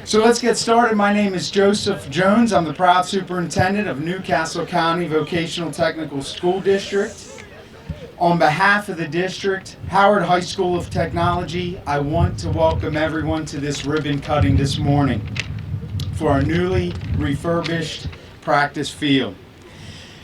So let's get started. My name is Joseph Jones. I'm the proud superintendent of New Castle County Vocational Technical School District. On behalf of the district, Howard High School of Technology, I want to welcome everyone to this ribbon cutting this morning for our newly refurbished practice field.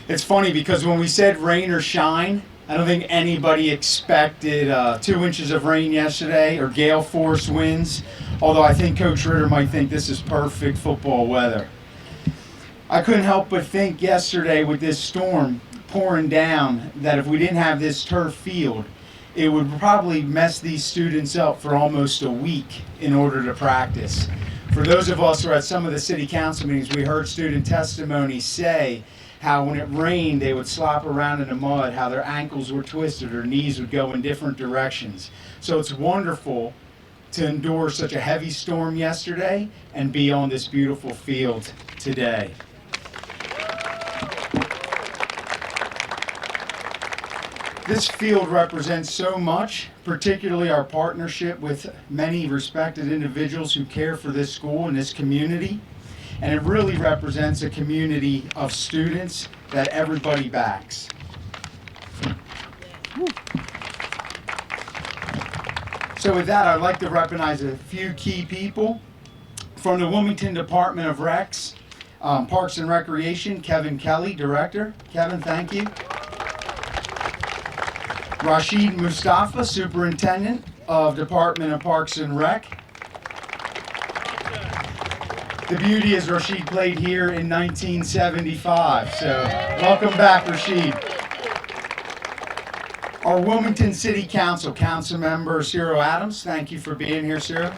It's funny because when we said rain or shine, I don't think anybody expected 2 inches of rain yesterday or gale force winds, although I think Coach Ritter might think this is perfect football weather. I couldn't help but think yesterday with this storm pouring down that if we didn't have this turf field, it would probably mess these students up for almost a week in order to practice. For those of us who are at some of the city council meetings, we heard student testimony say how when it rained, they would slop around in the mud, how their ankles were twisted, their knees would go in different directions. So it's wonderful to endure such a heavy storm yesterday and be on this beautiful field today. This field represents so much, particularly our partnership with many respected individuals who care for this school and this community. And it really represents a community of students that everybody backs. So with that, I'd like to recognize a few key people. From the Wilmington Department of Recs, Parks and Recreation, Kevin Kelly, Director. Kevin, thank you. Rashid Mustafa, Superintendent of Department of Parks and Rec. The beauty is Rashid played here in 1975, so welcome back, Rashid. Our Wilmington City Council, Council Member Cyril Adams, thank you for being here, Cyril.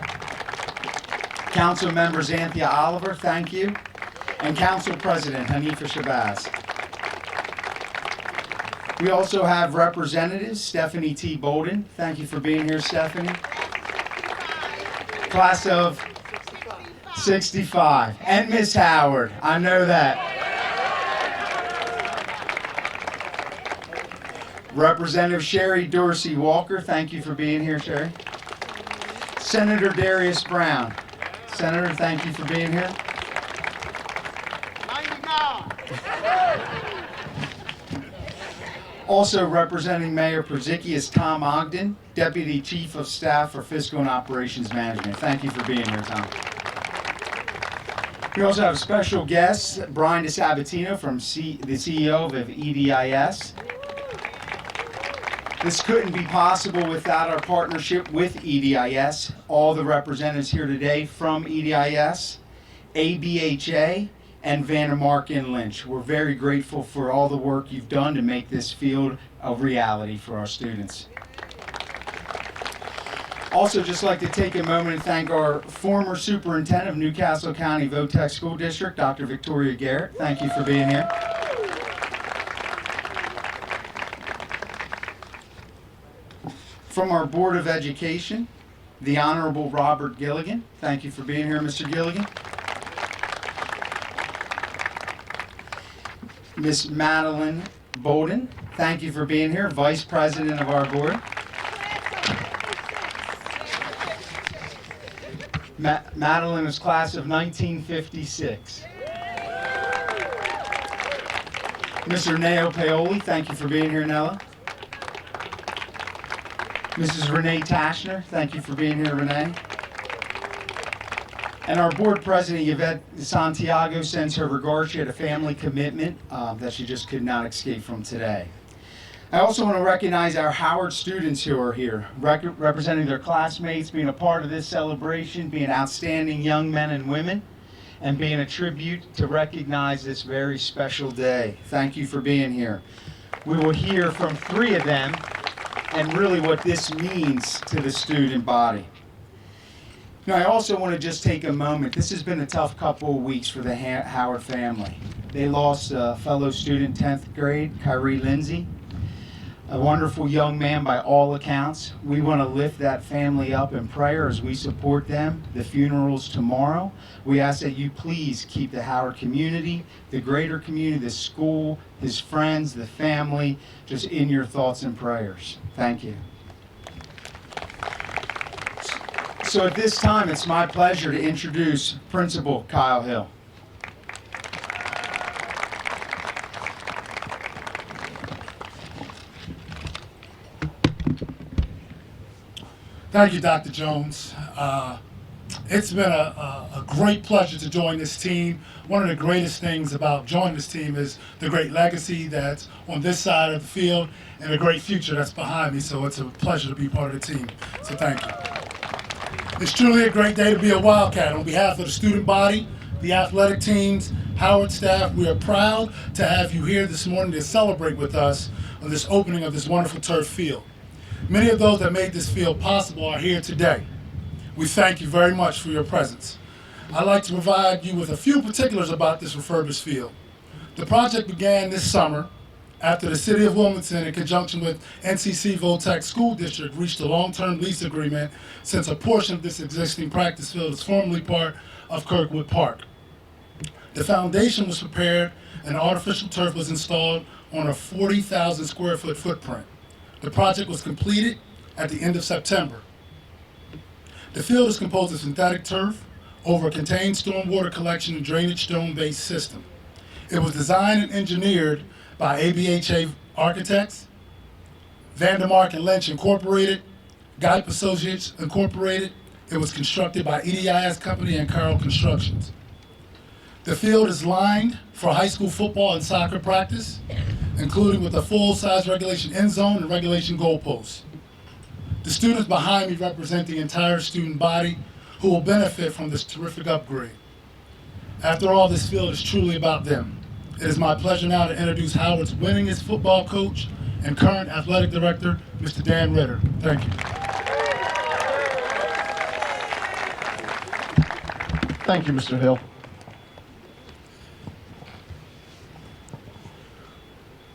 Council Member Xanthia Oliver, thank you. And Council President Hanifa Shabazz. We also have representatives, Stephanie T. Bolden, thank you for being here, Stephanie. Class of 65. And Miss Howard, I know that. Representative Sherry Dorsey Walker, thank you for being here, Sherry. Senator Darius Brown. Senator, thank you for being here. Also representing Mayor Purzycki is Tom Ogden, Deputy Chief of Staff for Fiscal and Operations Management. Thank you for being here, Tom. We also have special guests, Brian DeSabatino from the CEO of EDIS. This couldn't be possible without our partnership with EDIS. All the representatives here today from EDIS, ABHA, and Vandermark and Lynch. We're very grateful for all the work you've done to make this field a reality for our students. Also, just like to take a moment and thank our former superintendent of New Castle County Votech School District, Dr. Victoria Garrett. Thank you for being here. From our Board of Education, the Honorable Robert Gilligan. Thank you for being here, Mr. Gilligan. Miss Madeline Bolden, thank you for being here, Vice President of our board. Madeline is class of 1956. Mr. Neo Paoli, thank you for being here, Nella. Mrs. Renee Tashner, thank you for being here, Renee. And our board president, Yvette Santiago, sends her regards. She had a family commitment that she just could not escape from today. I also want to recognize our Howard students who are here, representing their classmates, being a part of this celebration, being outstanding young men and women, and being a tribute to recognize this very special day. Thank you for being here. We will hear from 3 of them and really what this means to the student body. Now, I also want to just take a moment. This has been a tough couple of weeks for the Howard family. They lost a fellow student, 10th grade, Kyrie Lindsay, a wonderful young man by all accounts. We want to lift that family up in prayer as we support them. The funeral's tomorrow. We ask that you please keep the Howard community, the greater community, the school, his friends, the family, just in your thoughts and prayers. Thank you. So at this time, it's my pleasure to introduce Principal Kyle Hill. Thank you, Dr. Jones. It's been a great pleasure to join this team. One of the greatest things about joining this team is the great legacy that's on this side of the field and the great future that's behind me. So it's a pleasure to be part of the team. So thank you. It's truly a great day to be a Wildcat. On behalf of the student body, the athletic teams, Howard staff, we are proud to have you here this morning to celebrate with us on this opening of this wonderful turf field. Many of those that made this field possible are here today. We thank you very much for your presence. I'd like to provide you with a few particulars about this refurbished field. The project began this summer after the City of Wilmington, in conjunction with NCC Voltech School District, reached a long-term lease agreement since a portion of this existing practice field is formerly part of Kirkwood Park. The foundation was prepared and artificial turf was installed on a 40,000 square foot footprint. The project was completed at the end of September. The field is composed of synthetic turf over a contained stormwater collection and drainage stone-based system. It was designed and engineered by ABHA Architects, Vandermark and Lynch Incorporated, Geip Associates Incorporated. It was constructed by EDIS Company and Carroll Constructions. The field is lined for high school football and soccer practice, including with a full-size regulation end zone and regulation goalposts. The students behind me represent the entire student body who will benefit from this terrific upgrade. After all, this field is truly about them. It is my pleasure now to introduce Howard's winningest football coach and current athletic director, Mr. Dan Ritter. Thank you. Thank you, Mr. Hill.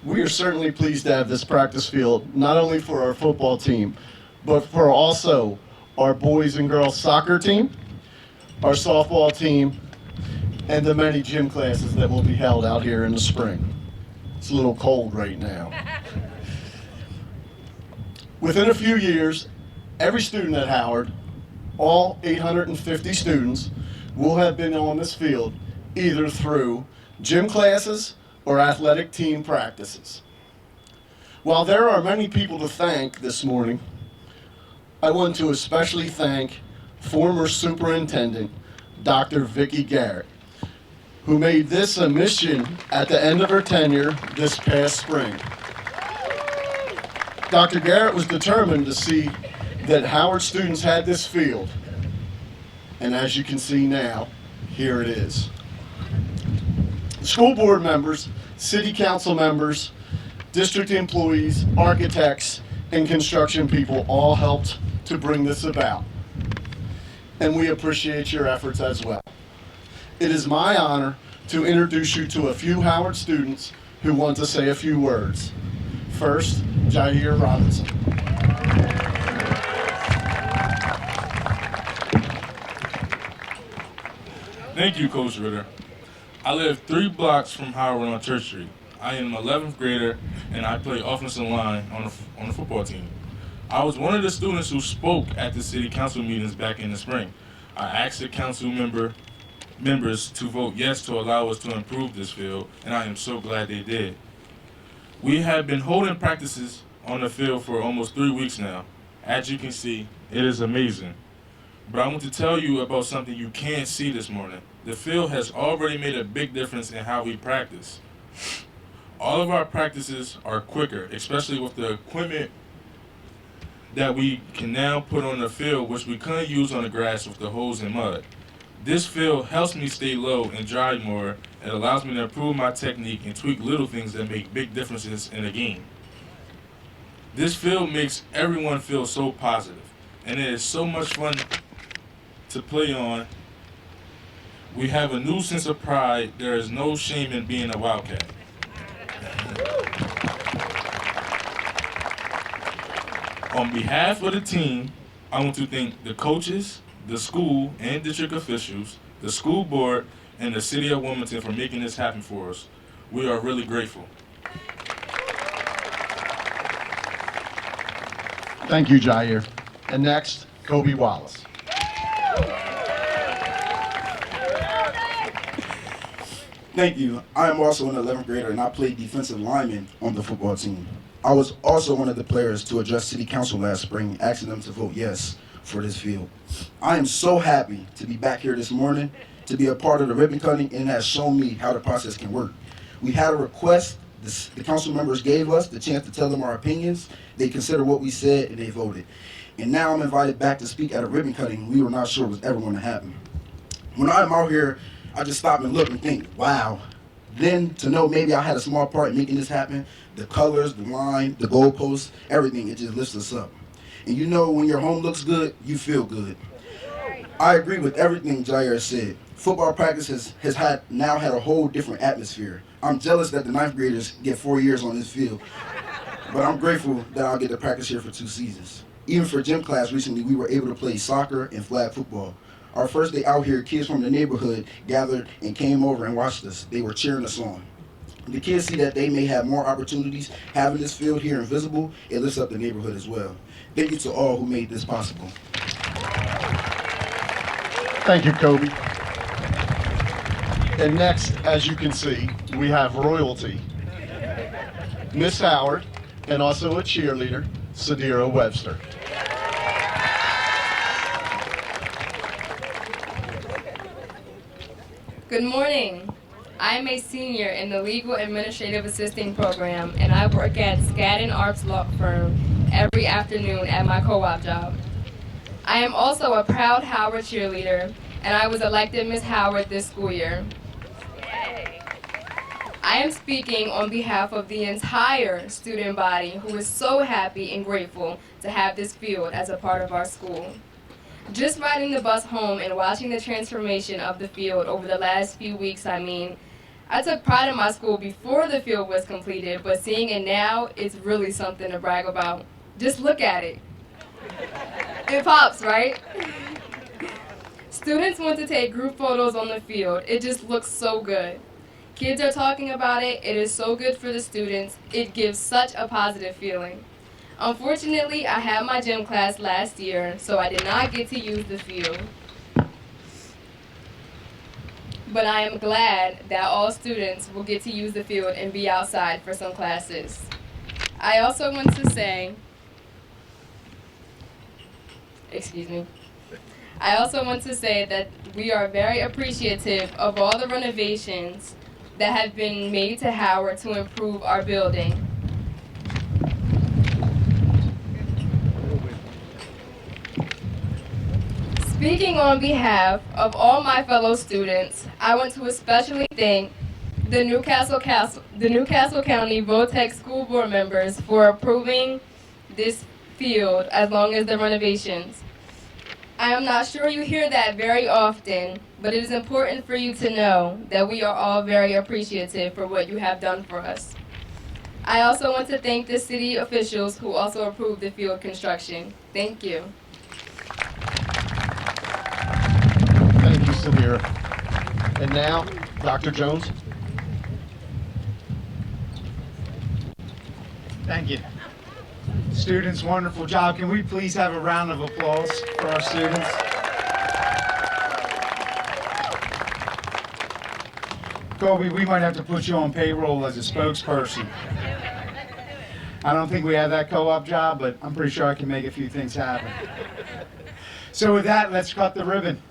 We are certainly pleased to have this practice field, not only for our football team, but for also our boys and girls soccer team, our softball team, and the many gym classes that will be held out here in the spring. It's a little cold right now. Within a few years, every student at Howard, all 850 students, will have been on this field either through gym classes or athletic team practices. While there are many people to thank this morning, I want to especially thank former Superintendent Dr. Vicki Garrett, who made this a mission at the end of her tenure this past spring. Dr. Garrett was determined to see that Howard students had this field, and as you can see now, here it is. School board members, city council members, district employees, architects, and construction people all helped to bring this about. And we appreciate your efforts as well. It is my honor to introduce you to a few Howard students who want to say a few words. First, Jair Robinson. Thank you, Coach Ritter. I live 3 blocks from Howard on Church Street. I am an 11th grader and I play offensive line on the football team. I was one of the students who spoke at the city council meetings back in the spring. I asked the council members to vote yes to allow us to improve this field, and I am so glad they did. We have been holding practices on the field for almost 3 weeks now. As you can see, it is amazing. But I want to tell you about something you can't see this morning. The field has already made a big difference in how we practice. All of our practices are quicker, especially with the equipment that we can now put on the field, which we couldn't use on the grass with the holes and mud. This field helps me stay low and dry more. It allows me to improve my technique and tweak little things that make big differences in the game. This field makes everyone feel so positive, and it is so much fun to play on. We have a new sense of pride. There is no shame in being a Wildcat. On behalf of the team, I want to thank the coaches, the school and district officials, the school board, and the city of Wilmington for making this happen for us. We are really grateful. Thank you, Jair. And next, Kobe Wallace. Thank you. I am also an 11th grader and I played defensive lineman on the football team. I was also one of the players to address City Council last spring, asking them to vote yes for this field. I am so happy to be back here this morning to be a part of the ribbon cutting, and it has shown me how the process can work. We had a request, the council members gave us the chance to tell them our opinions, they considered what we said, and they voted. And now I'm invited back to speak at a ribbon cutting we were not sure was ever going to happen. When I'm out here, I just stop and look and think, wow. Then to know maybe I had a small part in making this happen, the colors, the line, the goalposts, everything, it just lifts us up. And you know when your home looks good, you feel good. I agree with everything Jair said. Football practice has now had a whole different atmosphere. I'm jealous that the 9th graders get 4 years on this field, but I'm grateful that I'll get to practice here for 2 seasons. Even for gym class recently, we were able to play soccer and flag football. Our first day out here, kids from the neighborhood gathered and came over and watched us. They were cheering us on. The kids see that they may have more opportunities having this field here in Visible. It lifts up the neighborhood as well. Thank you to all who made this possible. Thank you, Kobe. And next, as you can see, we have royalty. Miss Howard, and also a cheerleader, Sadira Webster. Good morning. I am a senior in the Legal Administrative Assisting Program, and I work at Skadden Arps Law Firm every afternoon at my co-op job. I am also a proud Howard cheerleader, and I was elected Miss Howard this school year. I am speaking on behalf of the entire student body who is so happy and grateful to have this field as a part of our school. Just riding the bus home and watching the transformation of the field over the last few weeks, I took pride in my school before the field was completed, but seeing it now, it's really something to brag about. Just look at it. It pops, right? Students want to take group photos on the field. It just looks so good. Kids are talking about it. It is so good for the students. It gives such a positive feeling. Unfortunately, I had my gym class last year, so I did not get to use the field. But I am glad that all students will get to use the field and be outside for some classes. I also want to say, I also want to say that we are very appreciative of all the renovations that have been made to Howard to improve our building. Speaking on behalf of all my fellow students, I want to especially thank the Newcastle County Votech School Board members for approving this field as long as the renovations. I am not sure you hear that very often, but it is important for you to know that we are all very appreciative for what you have done for us. I also want to thank the city officials who also approved the field construction. Thank you. Thank you, Samira. And now, Dr. Jones. Thank you. Students, wonderful job. Can we please have a round of applause for our students? Kobe, we might have to put you on payroll as a spokesperson. I don't think we have that co-op job, but I'm pretty sure I can make a few things happen. So with that, let's cut the ribbon.